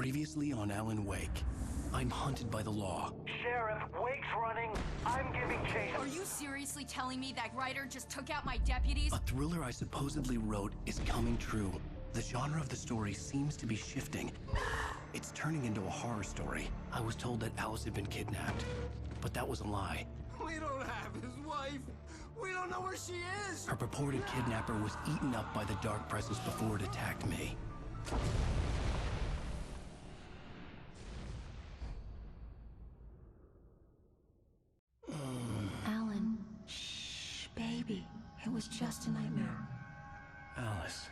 Previously on Alan Wake. I'm hunted by the law. Sheriff, Wake's running. I'm giving chase. Are you seriously telling me that writer just took out my deputies? A thriller I supposedly wrote is coming true. The genre of the story seems to be shifting. It's turning into a horror story. I was told that Alice had been kidnapped, but that was a lie. We don't have his wife. We don't know where she is. Her purported kidnapper was eaten up by the dark presence before it attacked me. Alan, shh, baby. It was just a nightmare. Alice.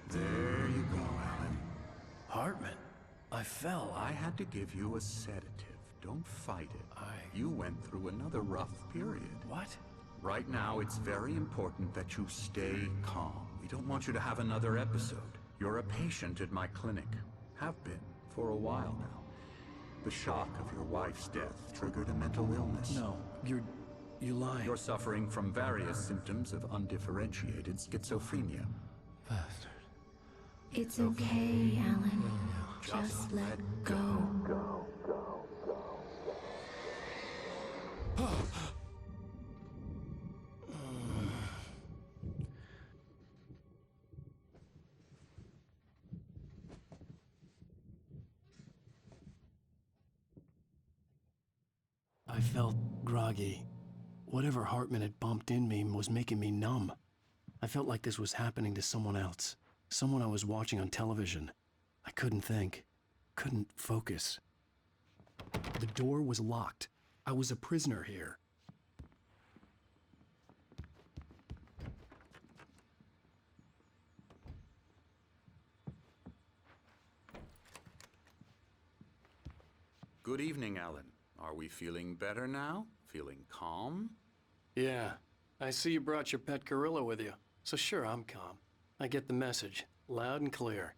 There you go, Alan. Hartman. I fell. I had to give you a sedative. Don't fight it. You went through another rough period. What? Right now, it's very important that you stay calm. We don't want you to have another episode. You're a patient at my clinic. Have been for a while now. The shock of your wife's death triggered a mental illness. No, you're lying. You're suffering from various symptoms of undifferentiated schizophrenia. Bastard. It's okay, Alan. Just let go. I felt groggy. Whatever Hartman had bumped in me was making me numb. I felt like this was happening to someone else. Someone I was watching on television. I couldn't think. Couldn't focus. The door was locked. I was a prisoner here. Good evening, Alan. Are we feeling better now? Feeling calm? Yeah. I see you brought your pet gorilla with you. So sure, I'm calm. I get the message. Loud and clear.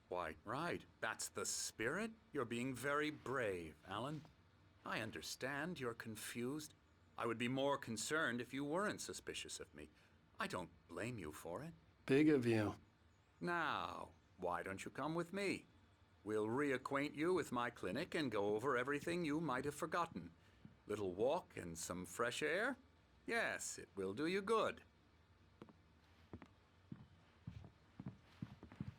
Quite right. That's the spirit. You're being very brave, Alan. I understand you're confused. I would be more concerned if you weren't suspicious of me. I don't blame you for it. Big of you. Now, why don't you come with me? We'll reacquaint you with my clinic and go over everything you might have forgotten. Little walk and some fresh air? Yes, it will do you good.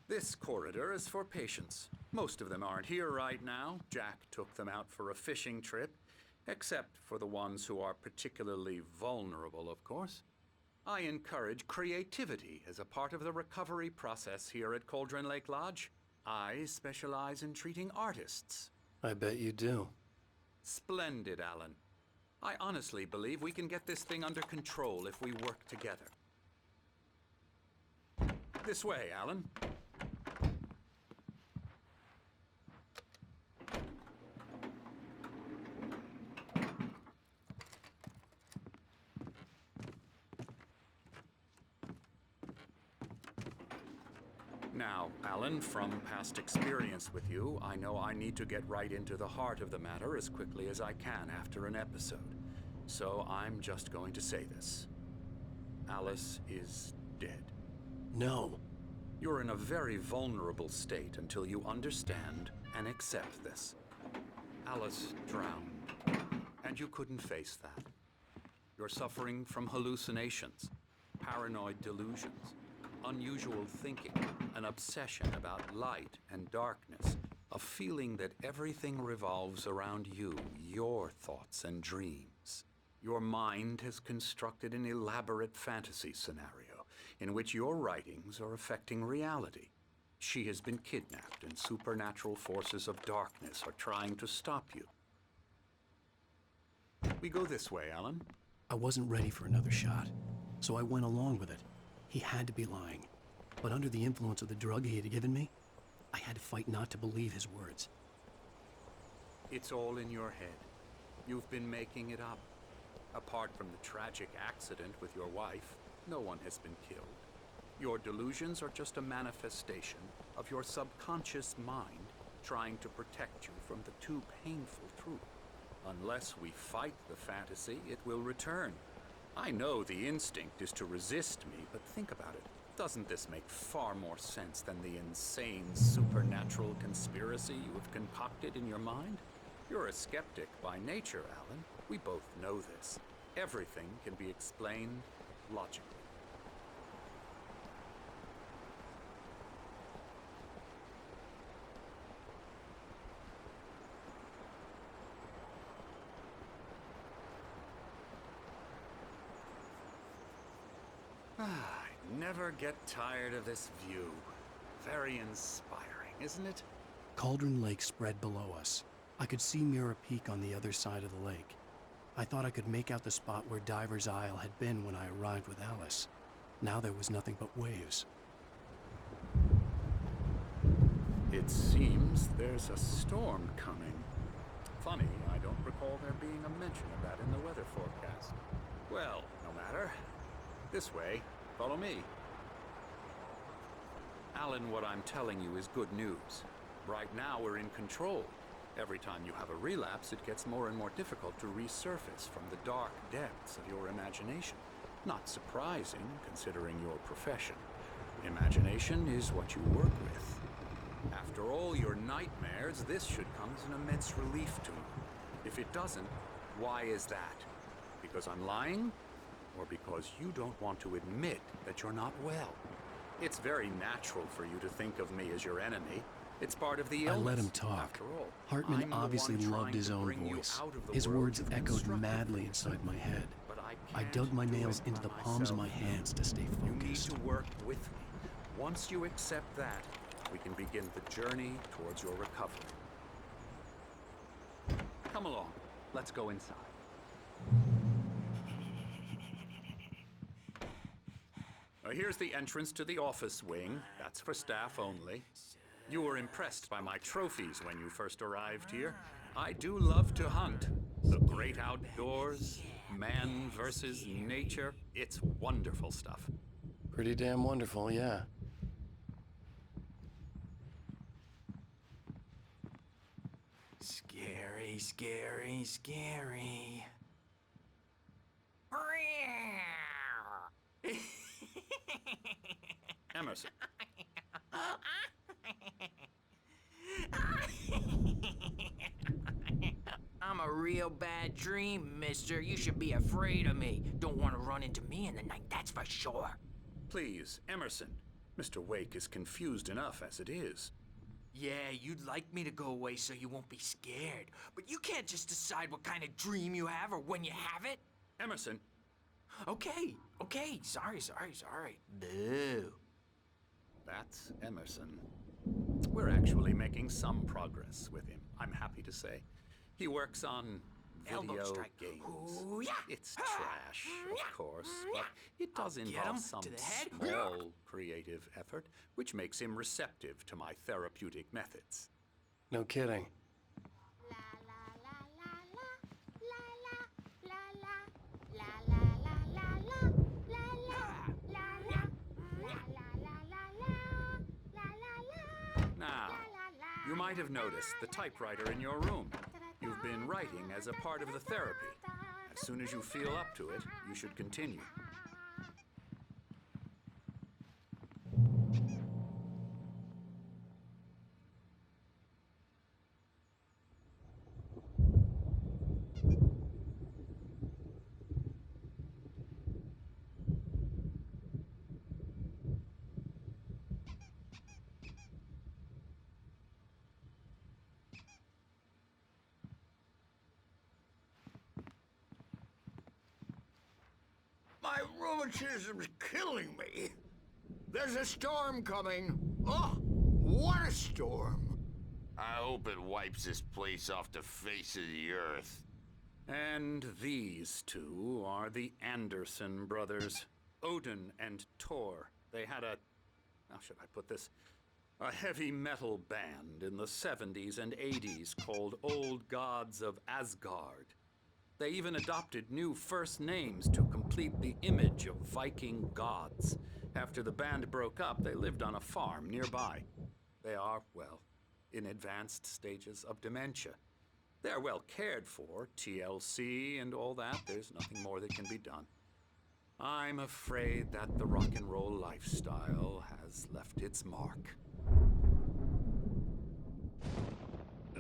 This corridor is for patients. Most of them aren't here right now. Jack took them out for a fishing trip, except for the ones who are particularly vulnerable, of course. I encourage creativity as a part of the recovery process here at Cauldron Lake Lodge. I specialize in treating artists. I bet you do. Splendid, Alan. I honestly believe we can get this thing under control if we work together. This way, Alan. Now, Alan, from past experience with you, I know I need to get right into the heart of the matter as quickly as I can after an episode. So I'm just going to say this. Alice is dead. No. You're in a very vulnerable state until you understand and accept this. Alice drowned, and you couldn't face that. You're suffering from hallucinations, paranoid delusions, unusual thinking, an obsession about light and darkness, a feeling that everything revolves around you, your thoughts and dreams. Your mind has constructed an elaborate fantasy scenario in which your writings are affecting reality. She has been kidnapped and supernatural forces of darkness are trying to stop you. We go this way, Alan. I wasn't ready for another shot, so I went along with it. He had to be lying. But under the influence of the drug he had given me, I had to fight not to believe his words. It's all in your head. You've been making it up. Apart from the tragic accident with your wife, no one has been killed. Your delusions are just a manifestation of your subconscious mind trying to protect you from the too painful truth. Unless we fight the fantasy, it will return. I know the instinct is to resist me, but think about it. Doesn't this make far more sense than the insane supernatural conspiracy you have concocted in your mind? You're a skeptic by nature, Alan. We both know this. Everything can be explained logically. I never get tired of this view. Very inspiring, isn't it? Cauldron Lake spread below us. I could see Mirror Peak on the other side of the lake. I thought I could make out the spot where Diver's Isle had been when I arrived with Alice. Now there was nothing but waves. It seems there's a storm coming. Funny, I don't recall there being a mention of that in the weather forecast. Well, no matter. This way. Follow me. Alan, what I'm telling you is good news. Right now, we're in control. Every time you have a relapse, it gets more and more difficult to resurface from the dark depths of your imagination. Not surprising, considering your profession. Imagination is what you work with. After all your nightmares, this should come as an immense relief to you. If it doesn't, why is that? Because I'm lying? Or because you don't want to admit that you're not well? It's very natural for you to think of me as your enemy. It's part of the illness. I let him talk. After all, Hartman I'm the obviously one loved trying his to own bring you voice. out of the His world words you've echoed constructed madly for inside yourself. my head. But I can't dug my do nails it into the by palms of my myself. hands to stay You need focused. to work with me. Once you accept that, we can begin the journey towards your recovery. Come along. Let's go inside. Here's the entrance to the office wing. That's for staff only. You were impressed by my trophies when you first arrived here. I do love to hunt. The great outdoors, man versus nature. It's wonderful stuff. Pretty damn wonderful, yeah. Scary, scary, scary. Emerson. I'm a real bad dream, mister. You should be afraid of me. Don't want to run into me in the night, that's for sure. Please, Emerson. Mr. Wake is confused enough as it is. Yeah, you'd like me to go away so you won't be scared. But you can't just decide what kind of dream you have or when you have it. Emerson, Okay. Sorry. Boo. that's Emerson. We're actually making some progress with him, I'm happy to say. He works on Elbow video strike. games. Ooh, yeah. It's trash, of course, but it does Get involve him some to the head. small creative effort, which makes him receptive to my therapeutic methods. No kidding. Now, you might have noticed the typewriter in your room. You've been writing as a part of the therapy. As soon as you feel up to it, you should continue. My rheumatism's killing me. There's a storm coming. Oh, what a storm. I hope it wipes this place off the face of the earth. And these two are the Anderson brothers, Odin and Thor. They had a, how should I put this? A heavy metal band in the 70s and 80s called Old Gods of Asgard. They even adopted new first names to complete the image of Viking gods. After the band broke up, they lived on a farm nearby. They are, well, in advanced stages of dementia. They're well cared for, TLC and all that. There's nothing more that can be done. I'm afraid that the rock and roll lifestyle has left its mark.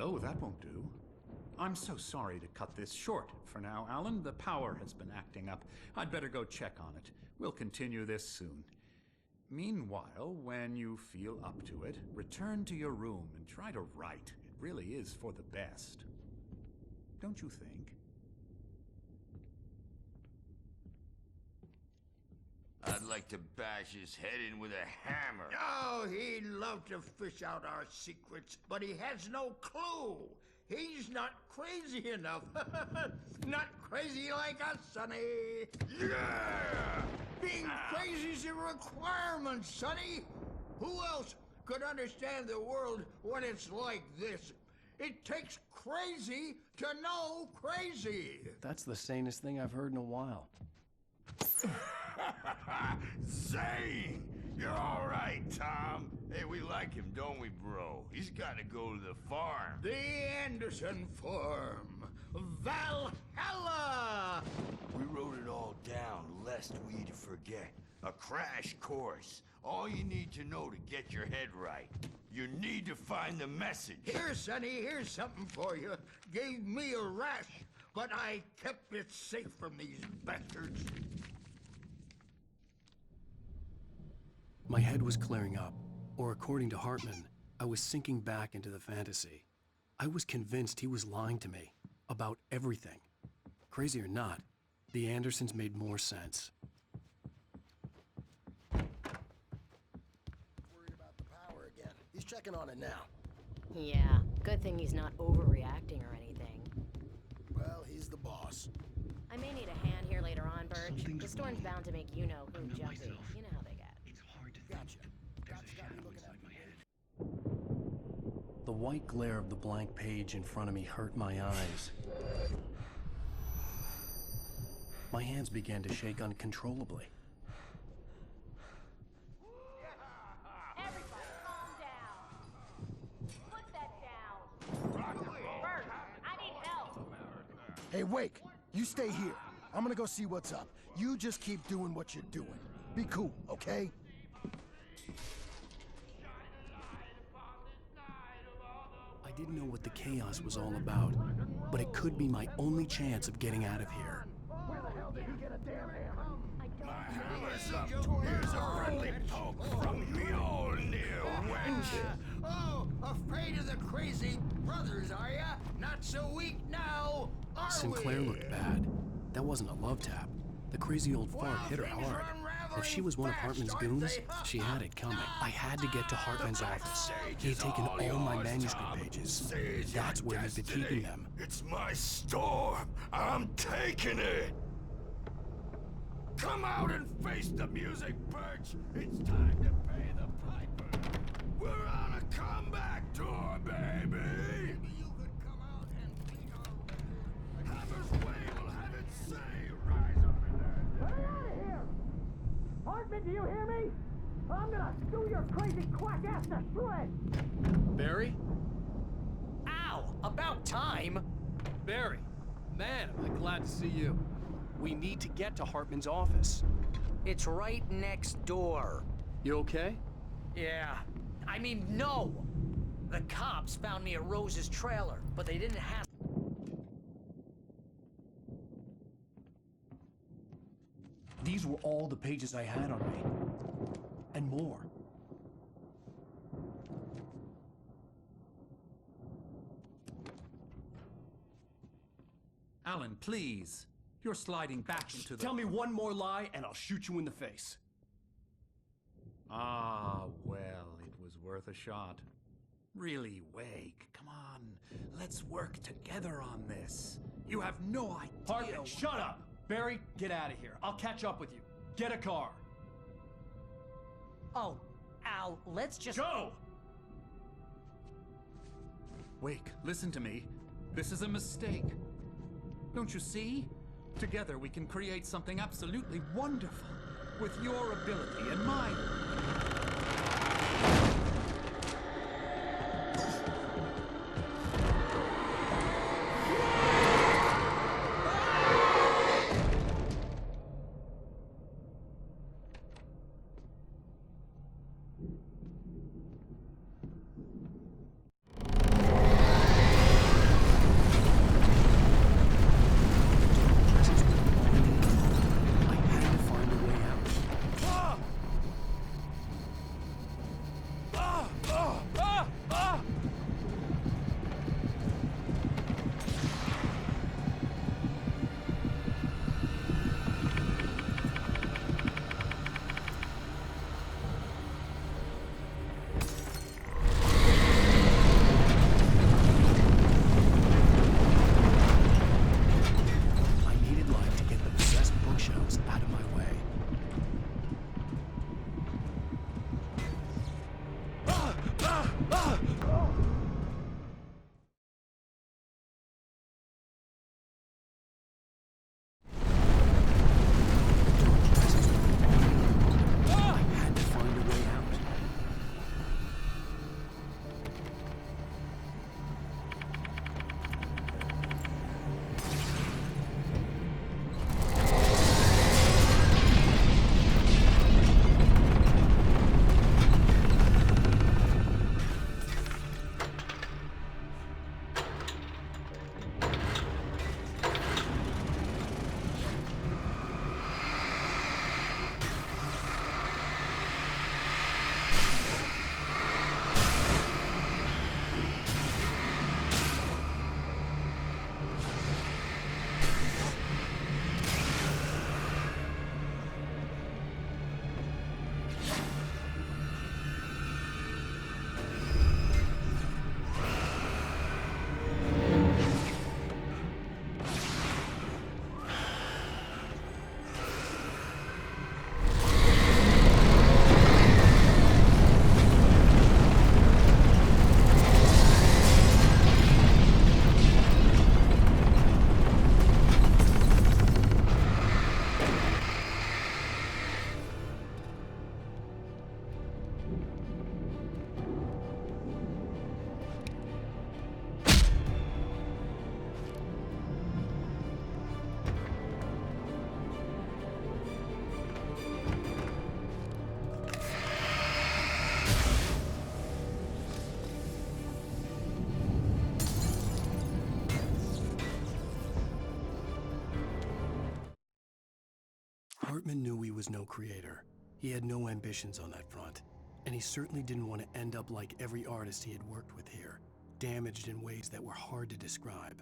Oh, that won't do. I'm so sorry to cut this short for now, Alan. The power has been acting up. I'd better go check on it. We'll continue this soon. Meanwhile, when you feel up to it, return to your room and try to write. It really is for the best. Don't you think? I'd like to bash his head in with a hammer. Oh, he'd love to fish out our secrets, but he has no clue. He's not crazy enough. Not crazy like us, Sonny. Yeah! Being crazy's a requirement, Sonny. Who else could understand the world when it's like this? It takes crazy to know crazy. That's the sanest thing I've heard in a while. Zane! You're all right, Tom. Hey, we like him, don't we, bro? He's got to go to the farm. The Anderson Farm. Valhalla! We wrote it all down, lest we forget. A crash course. All you need to know to get your head right. You need to find the message. Here, Sonny, here's something for you. Gave me a rash, but I kept it safe from these bastards. My head was clearing up, or according to Hartman, I was sinking back into the fantasy. I was convinced he was lying to me about everything. Crazy or not, the Andersons made more sense. Worried about the power again. He's checking on it now. Yeah, good thing he's not overreacting or anything. Well, he's the boss. I may need a hand here later on, Birch. The storm's bound to make you-know-who jumpy. You know how they get. Gotcha. Got me looking at The white glare of the blank page in front of me hurt my eyes. My hands began to shake uncontrollably. Everybody, calm down. Put that down. Bert, I need help. Hey, Wake, you stay here. I'm gonna go see what's up. You just keep doing what you're doing. Be cool, okay? I didn't know what the chaos was all about, but it could be my only chance of getting out of here. Where the hell did he get a damn hammer? My hammer's up. Here's a friendly poke from me old near wench. Oh, afraid of the crazy brothers, are ya? Not so weak now, are Sinclair we? looked bad. That wasn't a love tap. The crazy old fart hit her things hard. are unraveling If she was one of fast, Hartman's aren't goons, they? she had it coming. I had to get to Hartman's office. He had It's taken all my yours, manuscript Tom. pages. Seize your That's where he'd been destiny. keeping them. It's my storm. I'm taking it. Come out and face the music, Birch. It's time to pay the piper. We're on a comeback tour, baby. You could come out and beat our Hammer's Way will have it say. Rise up in there. Get out of here! Hartman, do you hear me? I'm gonna stew your crazy quack ass to shreds! Barry? Ow! About time! Barry! Man, am I glad to see you. We need to get to Hartman's office. It's right next door. You okay? Yeah. I mean, no! The cops found me at Rose's trailer, but they didn't have... These were all the pages I had on me. And more. Alan, please. You're sliding back into the... Tell me one more lie and I'll shoot you in the face. Ah, well, it was worth a shot. Really, Wake, come on. Let's work together on this. You have no idea... Hartman, shut up! Barry, get out of here. I'll catch up with you. Get a car. Oh, Al, let's just... Go! Wake, listen to me. This is a mistake. Don't you see? Together we can create something absolutely wonderful. With your ability and mine. Hartman knew he was no creator. He had no ambitions on that front. And he certainly didn't want to end up like every artist he had worked with here, damaged in ways that were hard to describe.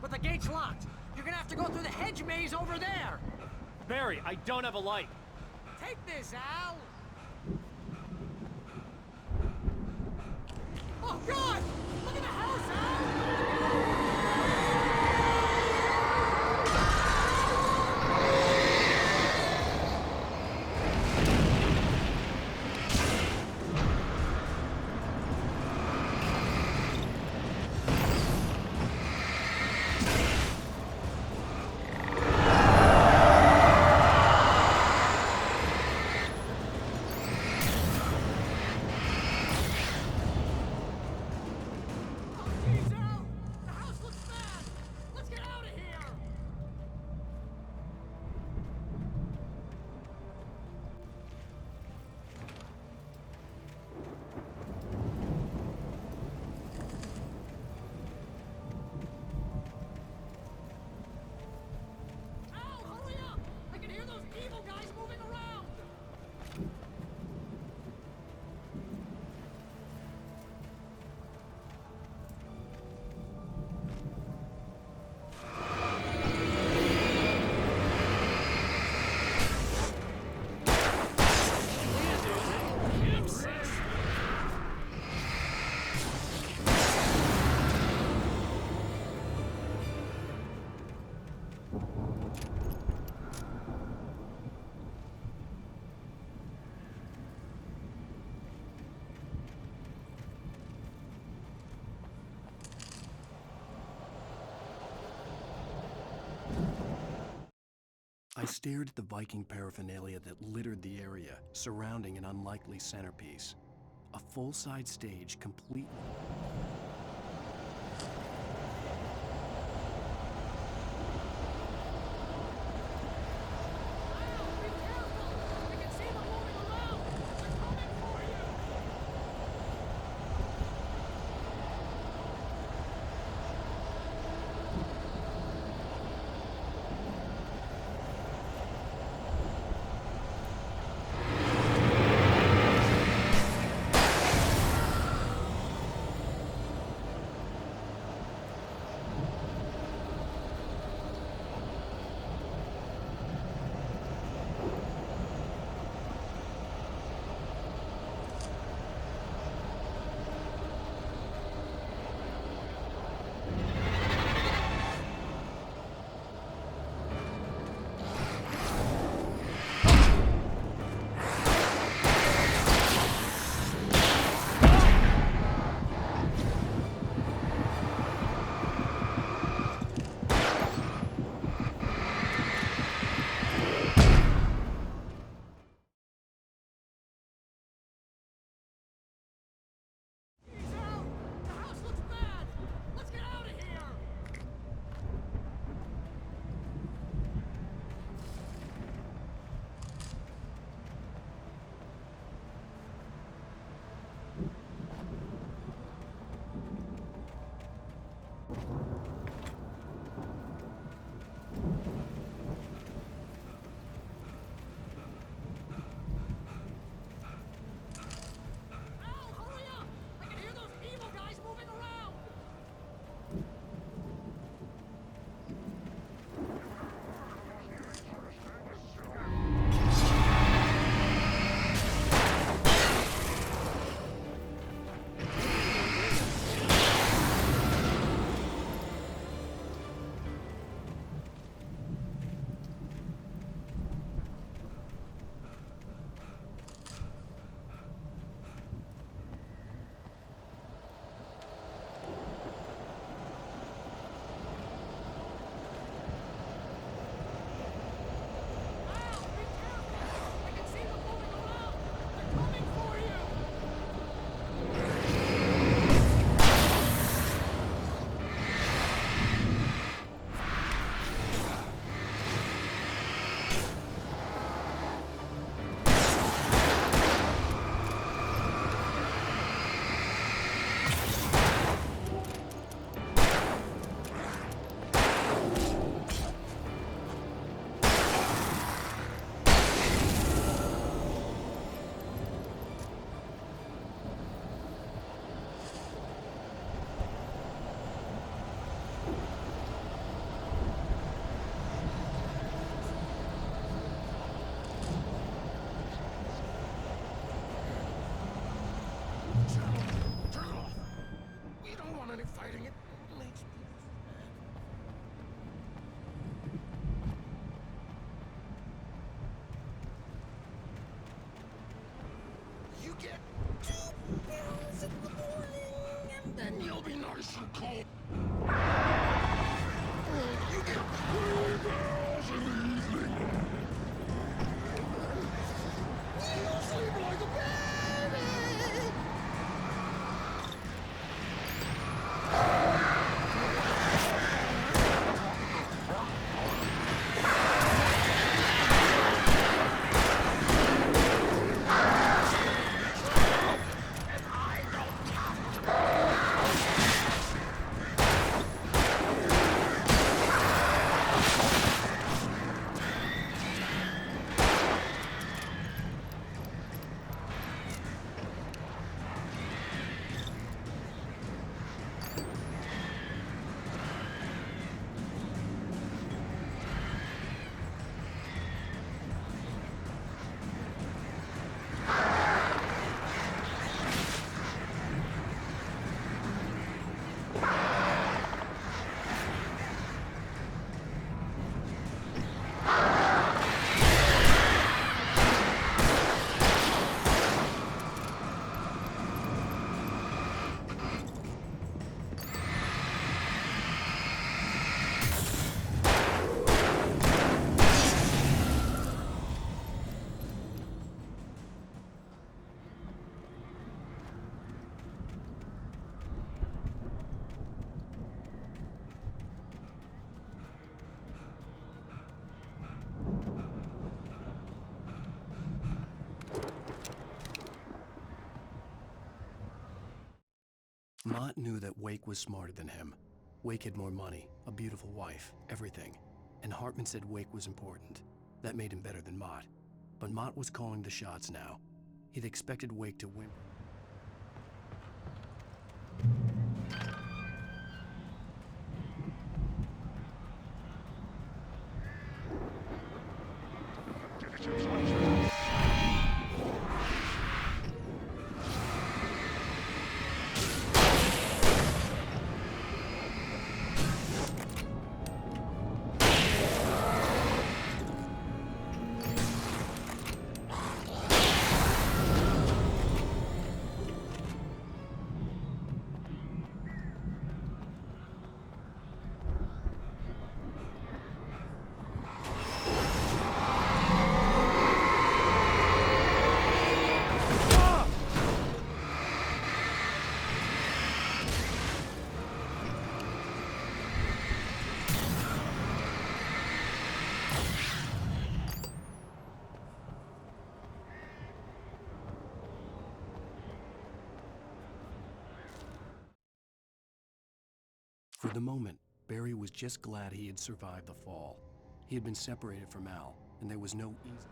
But the gate's locked. You're gonna have to go through the hedge maze over there. Barry, I don't have a light. Take this, Al. Oh, God! Look at the house, Al! I stared at the Viking paraphernalia that littered the area, surrounding an unlikely centerpiece. A full-size stage complete... Mott knew that Wake was smarter than him. Wake had more money, a beautiful wife, everything. And Hartman said Wake was important. That made him better than Mott. But Mott was calling the shots now. He'd expected Wake to win. For the moment, Barry was just glad he had survived the fall. He had been separated from Al, and there was no easy...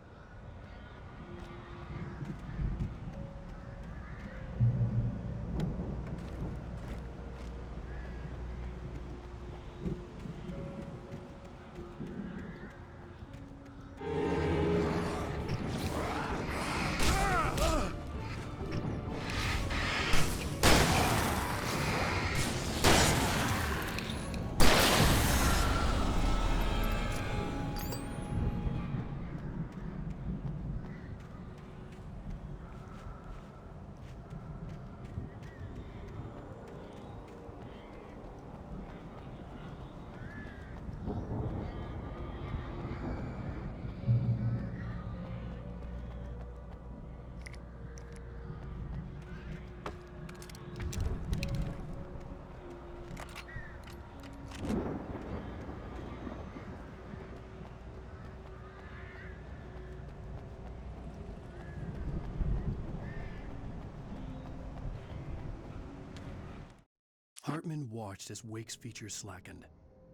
Hartman watched as Wake's features slackened.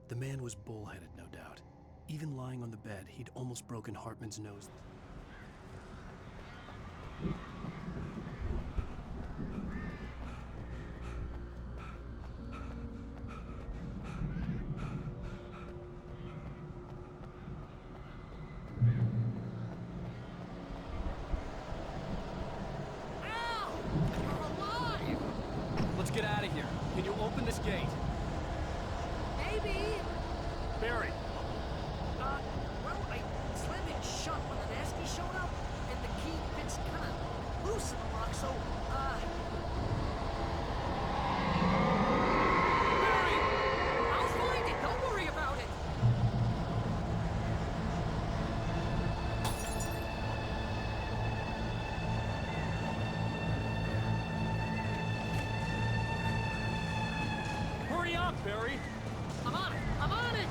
The man was bullheaded, no doubt. Even lying on the bed, he'd almost broken Hartman's nose. Let's get out of here. Can you open this gate? Maybe. Barry! Well, I slammed it shut when the nasty showed up, and the key fits kind of loose in the lock, so, Barry! I'll find it, don't worry about it! Hurry up, Barry! I'm on it! I'm on it!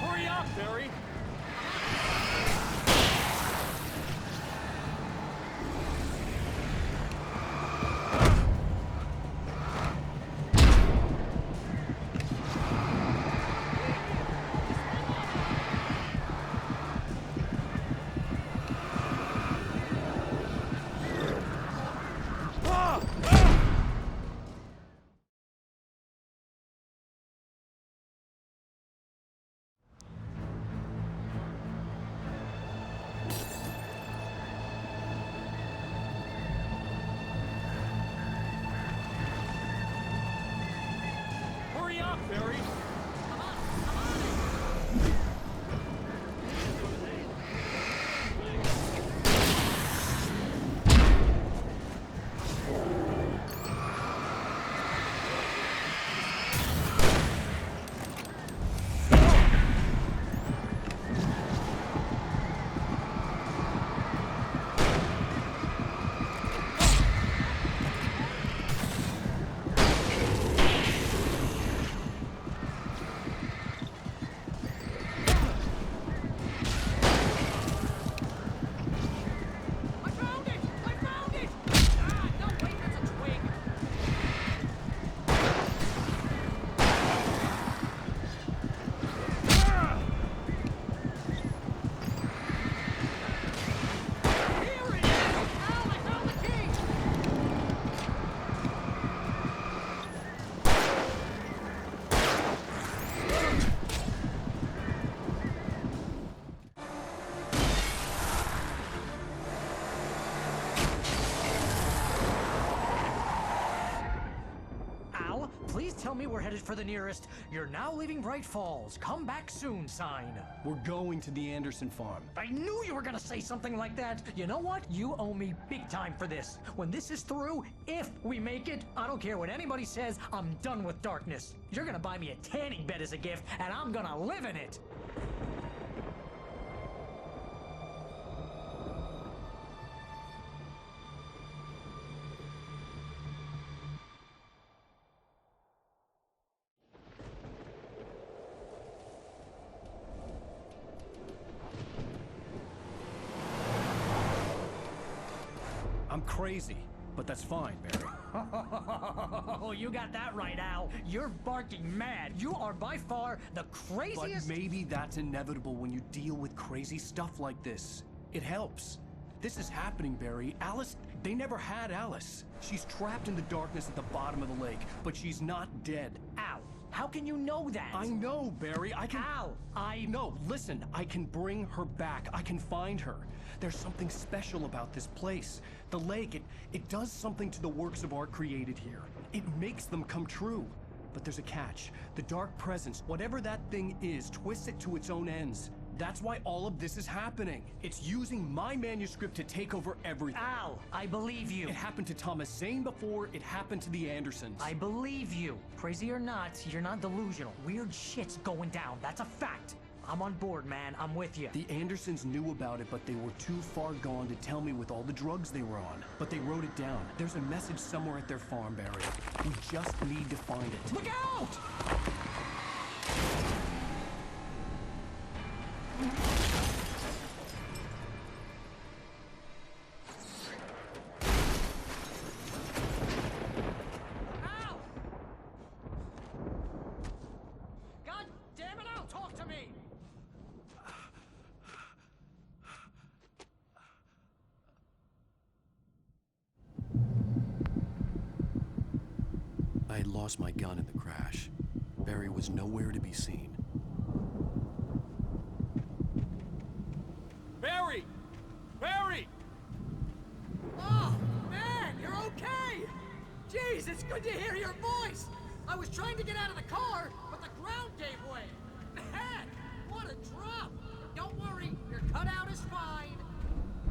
Hurry up, Barry! up, Barry. I'm on it! I found it! I found it! Ah, no, wait, that's a twig. Here it is! Al, I found the key! Al, please tell me we're headed for the nearest "You're now leaving Bright Falls. Come back soon" sign. We're going to the Anderson farm. I knew you were gonna say something like that. You know what? You owe me big time for this. When this is through, if we make it, I don't care what anybody says, I'm done with darkness. You're gonna buy me a tanning bed as a gift, and I'm gonna live in it. I'm crazy, but that's fine, Barry. Oh, you got that right, Al. You're barking mad. You are by far the But craziest. maybe that's inevitable when you deal with crazy stuff like this. It helps. This is happening, Barry. Alice, they never had Alice. She's trapped in the darkness at the bottom of the lake, but she's not dead. Al, how can you know that? I know, Barry. I can... Al, No, listen. I can bring her back. I can find her. There's something special about this place. The lake, it does something to the works of art created here. It makes them come true. But there's a catch. The dark presence, whatever that thing is, twists it to its own ends. That's why all of this is happening. It's using my manuscript to take over everything. Al, I believe you. It happened to Thomas Zane before, it happened to the Andersons. I believe you. Crazy or not, you're not delusional. Weird shit's going down. That's a fact. I'm on board, man. I'm with you. The Andersons knew about it, but they were too far gone to tell me with all the drugs they were on. But they wrote it down. There's a message somewhere at their farm, Barry. We just need to find it. Look out! Al! God damn it, Al, talk to me! I had lost my gun in the crash. Barry was nowhere to be seen. Barry! Barry! Oh, man, you're okay! Jeez, it's good to hear your voice! I was trying to get out of the car, but the ground gave way. Man, what a drop! Don't worry, your cutout is fine.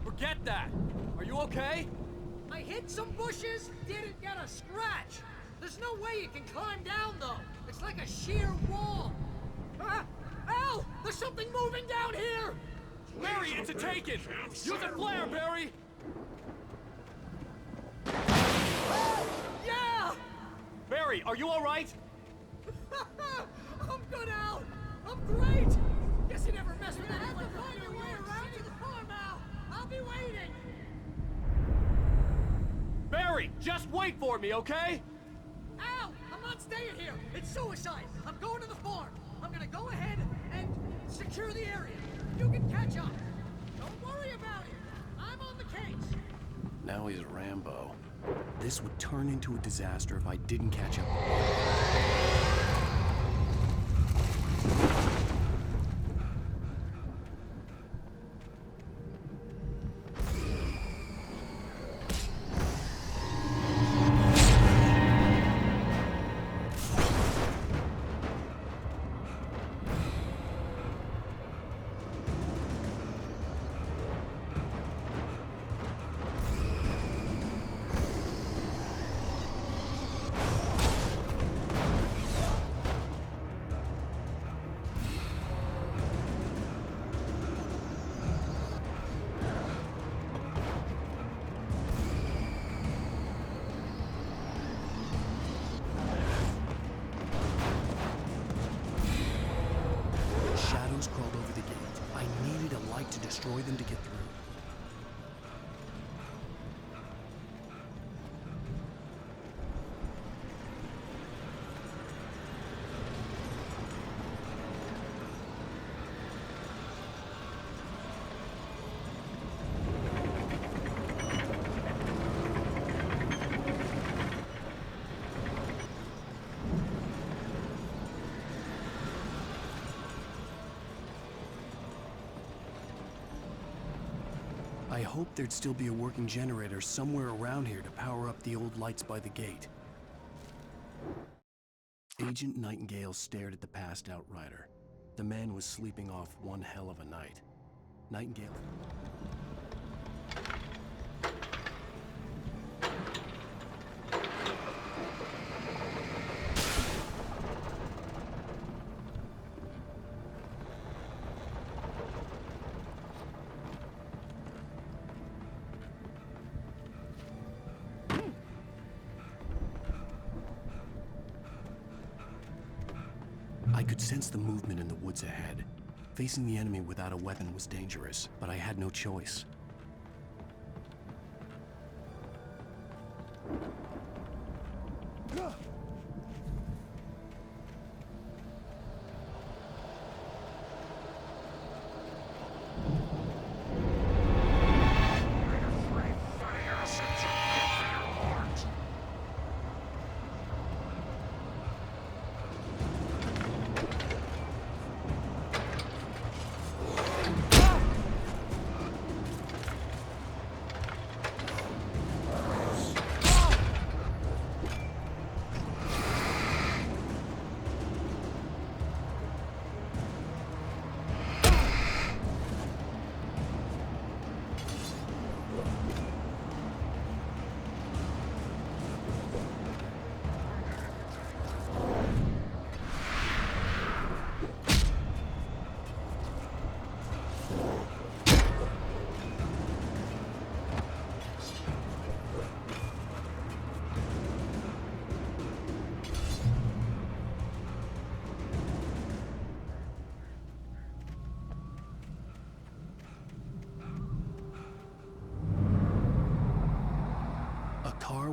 Forget that! Are you okay? I hit some bushes, didn't get a scratch. There's no way you can climb down, though. It's like a sheer wall. Ah! Al! There's something moving down here! Barry, it's a taken! Use a flare, Barry! Yeah! Barry, are you alright? I'm good, Al! I'm great! Guess you never messed with anyone. Have to find your way around to the farm, Al! I'll be waiting! Barry, just wait for me, okay? Al! I'm not staying here! It's suicide! I'm going to the farm! I'm gonna go ahead and secure the area. You can catch up. Don't worry about it. I'm on the case. Now he's Rambo. This would turn into a disaster if I didn't catch up. destroy them to get through. I hoped there'd still be a working generator somewhere around here to power up the old lights by the gate. Agent Nightingale stared at the passed-out rider. The man was sleeping off one hell of a night. Nightingale... I could sense the movement in the woods ahead. Facing the enemy without a weapon was dangerous, but I had no choice.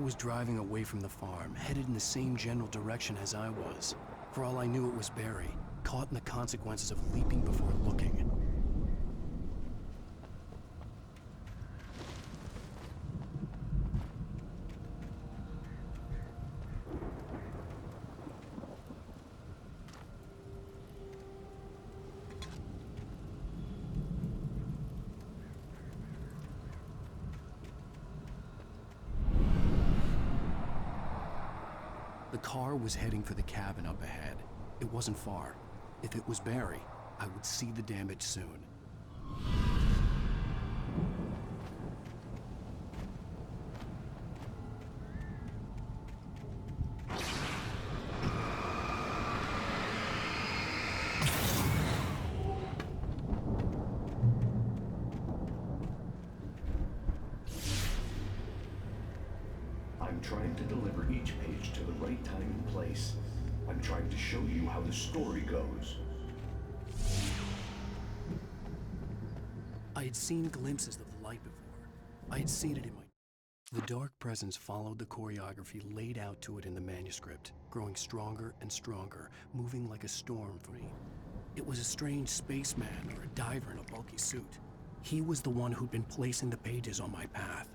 Was driving away from the farm, headed in the same general direction as I was. For all I knew, it was Barry, caught in the consequences of leaping before looking. The car was heading for the cabin up ahead. It wasn't far. If it was Barry, I would see the damage soon. I'm trying to deliver each page to the right time and place. I'm trying to show you how the story goes. I had seen glimpses of the light before. I had seen it in my... The dark presence followed the choreography laid out to it in the manuscript, growing stronger and stronger, moving like a storm for me. It was a strange spaceman or a diver in a bulky suit. He was the one who'd been placing the pages on my path.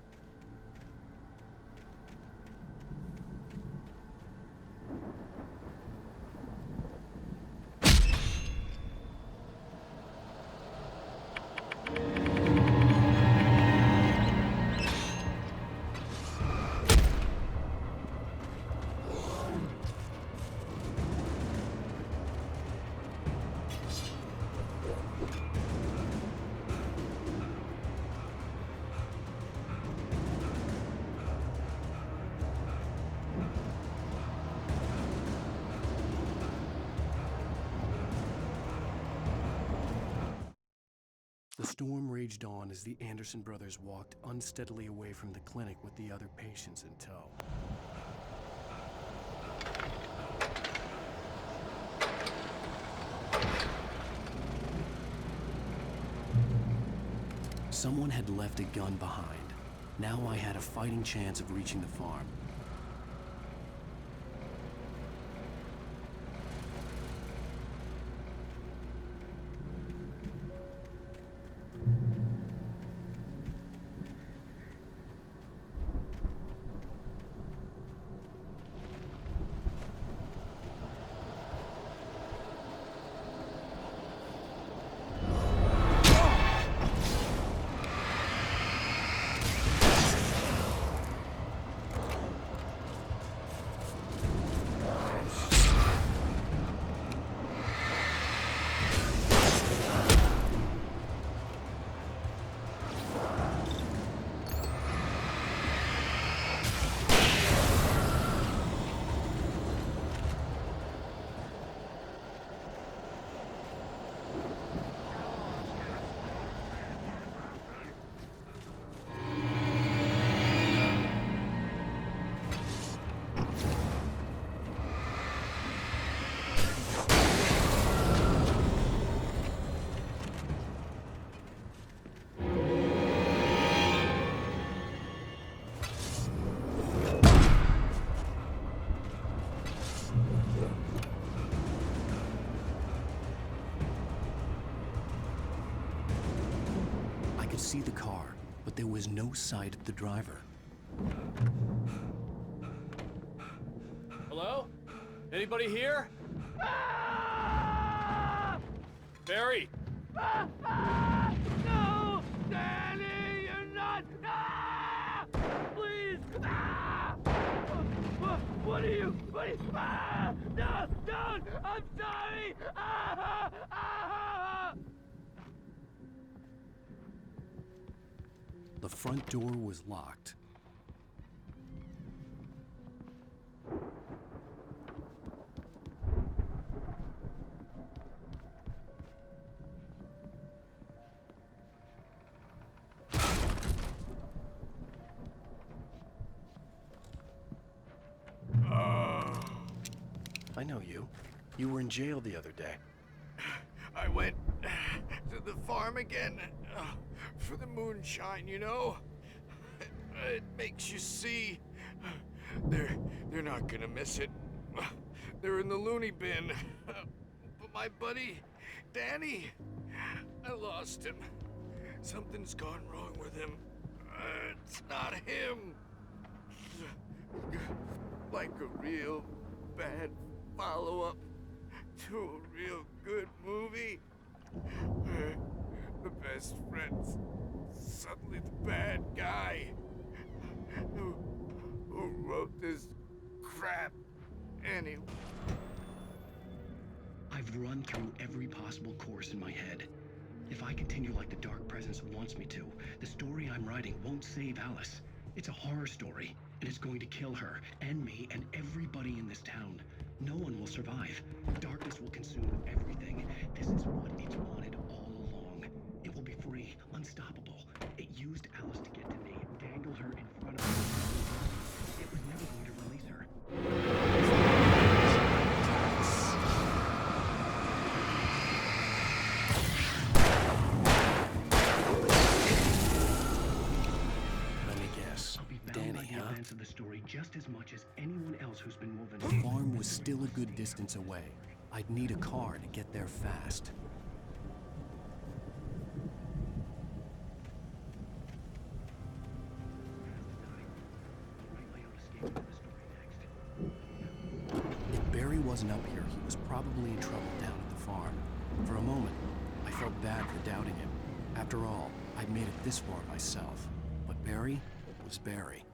The storm raged on as the Anderson brothers walked unsteadily away from the clinic with the other patients in tow. Someone had left a gun behind. Now I had a fighting chance of reaching the farm. See the car, but there was no sight of the driver. Hello? Anybody here? Barry! No! Danny, you're not! Please! What are you? No! Don't! I'm sorry! The front door was locked. I know you. You were in jail the other day. I went to the farm again for the moonshine, you know? It makes you see. They're not gonna miss it. They're in the loony bin. But my buddy, Danny, I lost him. Something's gone wrong with him. It's not him. Like a real bad follow-up to a real good movie. The best friend's suddenly the bad guy who wrote this crap anyway. I've run through every possible course in my head. If I continue like the Dark Presence wants me to, the story I'm writing won't save Alice. It's a horror story, and it's going to kill her, and me, and everybody in this town. No one will survive. Darkness will consume everything. This is what it's wanted all along. It will be free, unstoppable. It used Alice to get to me, dangle her in front of me. It was never going to release her. Of the story just as much as anyone else who's been woven. The farm was still a good distance away. I'd need a car to get there fast. If Barry wasn't up here, he was probably in trouble down at the farm. For a moment, I felt bad for doubting him. After all, I'd made it this far myself. But Barry was Barry.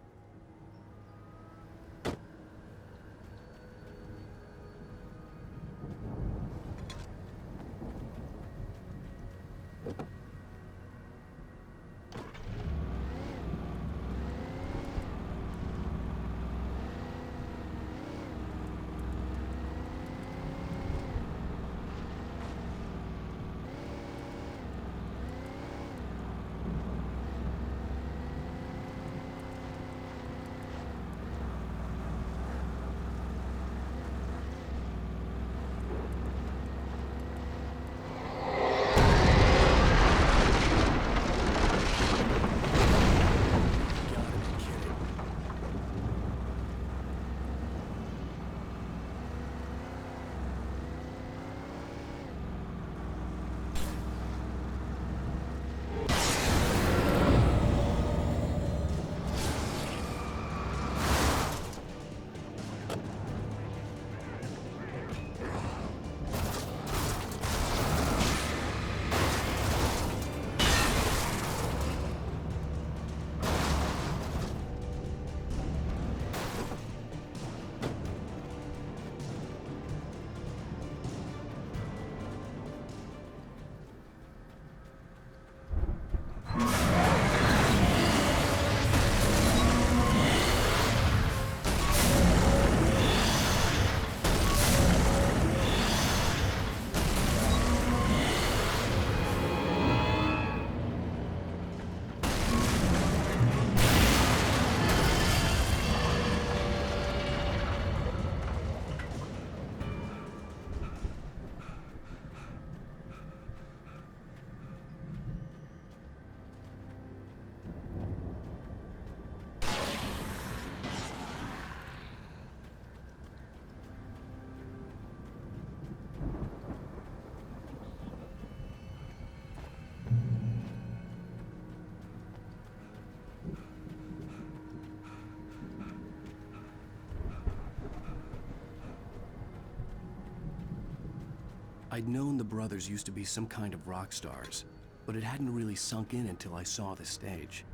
I'd known the brothers used to be some kind of rock stars, but it hadn't really sunk in until I saw the stage.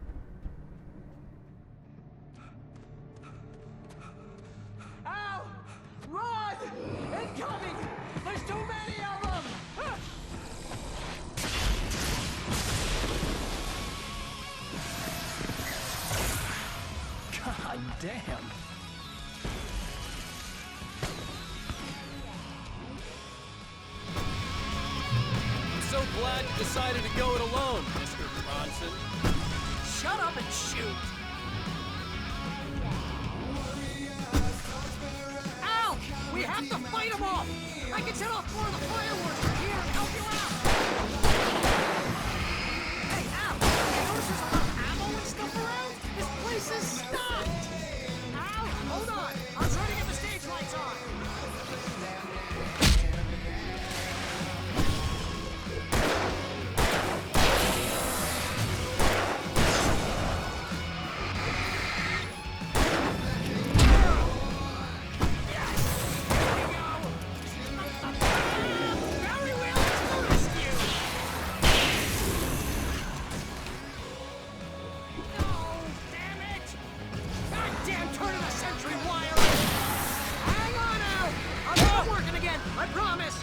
Al! Run! Incoming! There's too many of them! God damn! I'm so glad you decided to go it alone, Mr. Bronson. Shut up and shoot! Al! We have to fight them off! I can set off more of the fireworks from here and help you out! Hey, Al! You notice there's a lot of ammo and stuff around? This place is stocked! Al, hold on! I'm trying to get the stage lights on! I promise!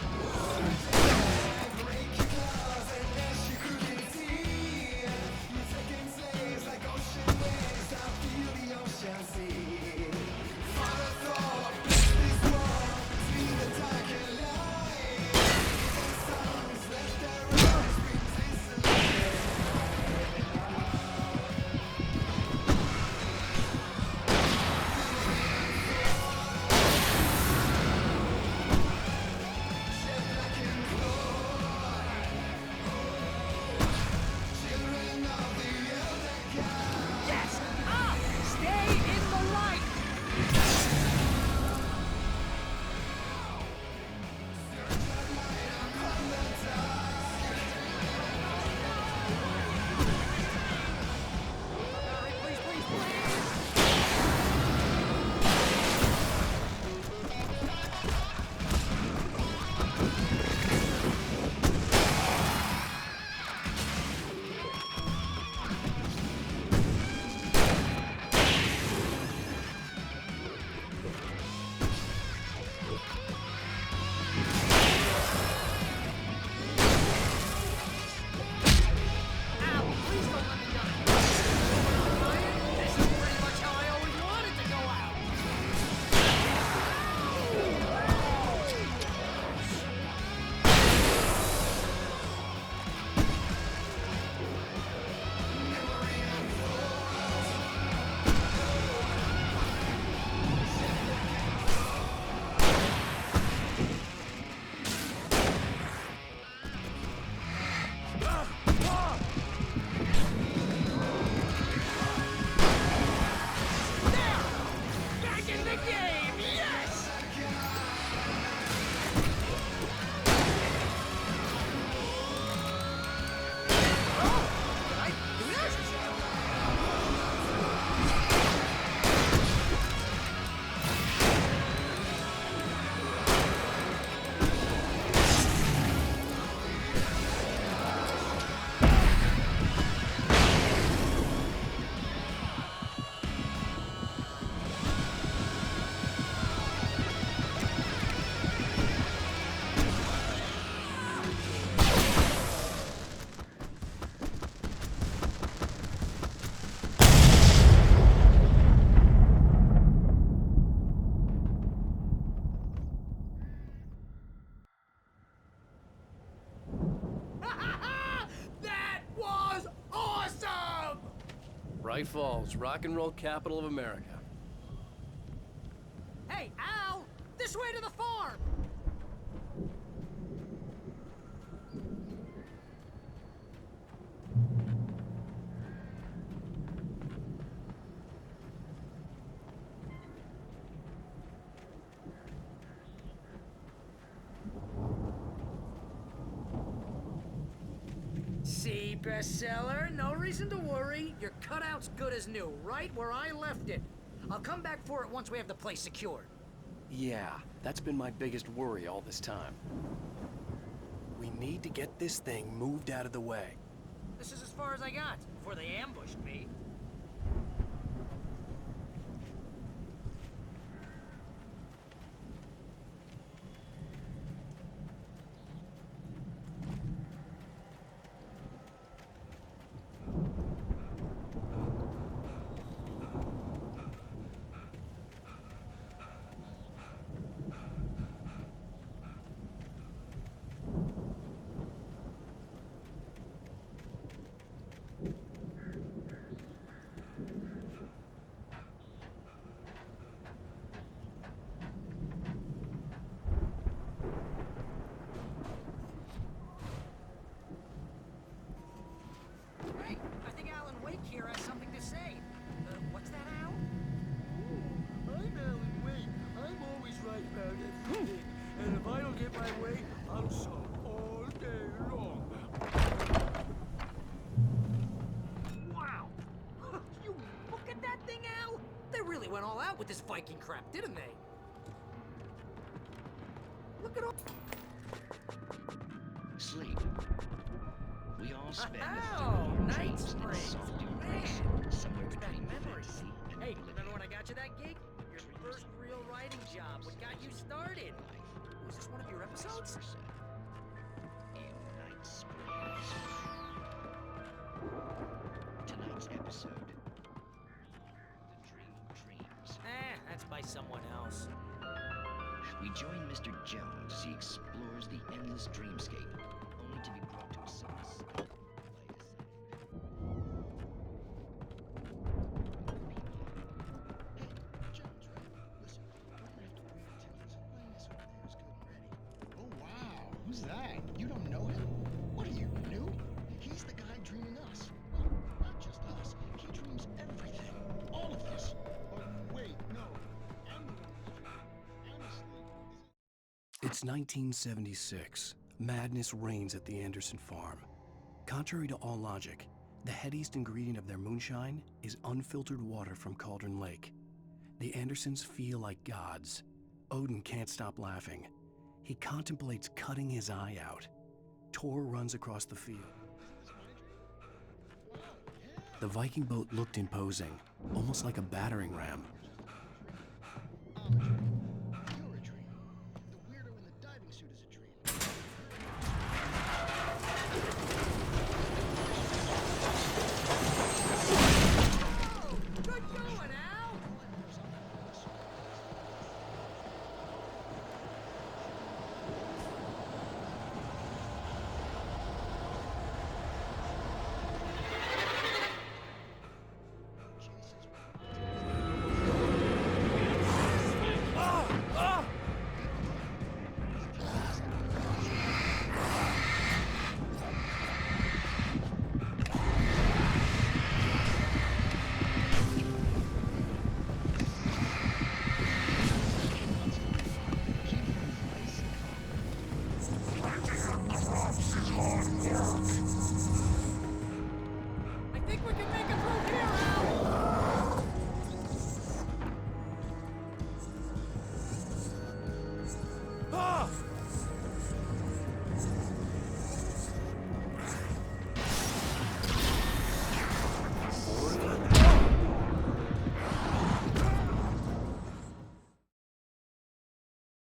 Bright Falls, rock and roll capital of America. Hey, Al! This way to the farm! See, bestseller? No reason to worry. Your cutout's good as new, right where I left it. I'll come back for it once we have the place secured. Yeah, that's been my biggest worry all this time. We need to get this thing moved out of the way. This is as far as I got before they ambushed me. Hey, I think Alan Wake here has something to say. What's that, Al? I'm Alan Wake. I'm always right about everything. And if I don't get my way, I'll sulk all day long. Wow! You look at that thing, Al! They really went all out with this Viking crap, didn't they? Look at all... Sleep. We all spend Oh, night dreams in springs. solitude Man, somewhere it's back between memories. fantasy and Hey, reality. remember when I got you that gig? Your first real writing job, what got you started? Was this one of your episodes? In Night Springs. Tonight's episode. The Dream of Dreams. That's by someone else. We join Mr. Jones as he explores the endless dreamscape, only to be brought to a sudden stop. Oh, wow. Who's that? You don't know him? What are you, new? He's the guy dreaming us. Well, not just us. He dreams everything. All of this. But wait, no. I'm the one who's dreaming. Honestly, It's 1976. Madness reigns at the Anderson farm. Contrary to all logic, the headiest ingredient of their moonshine is unfiltered water from Cauldron Lake. The Andersons feel like gods. Odin can't stop laughing. He contemplates cutting his eye out. Tor runs across the field. The Viking boat looked imposing, almost like a battering ram.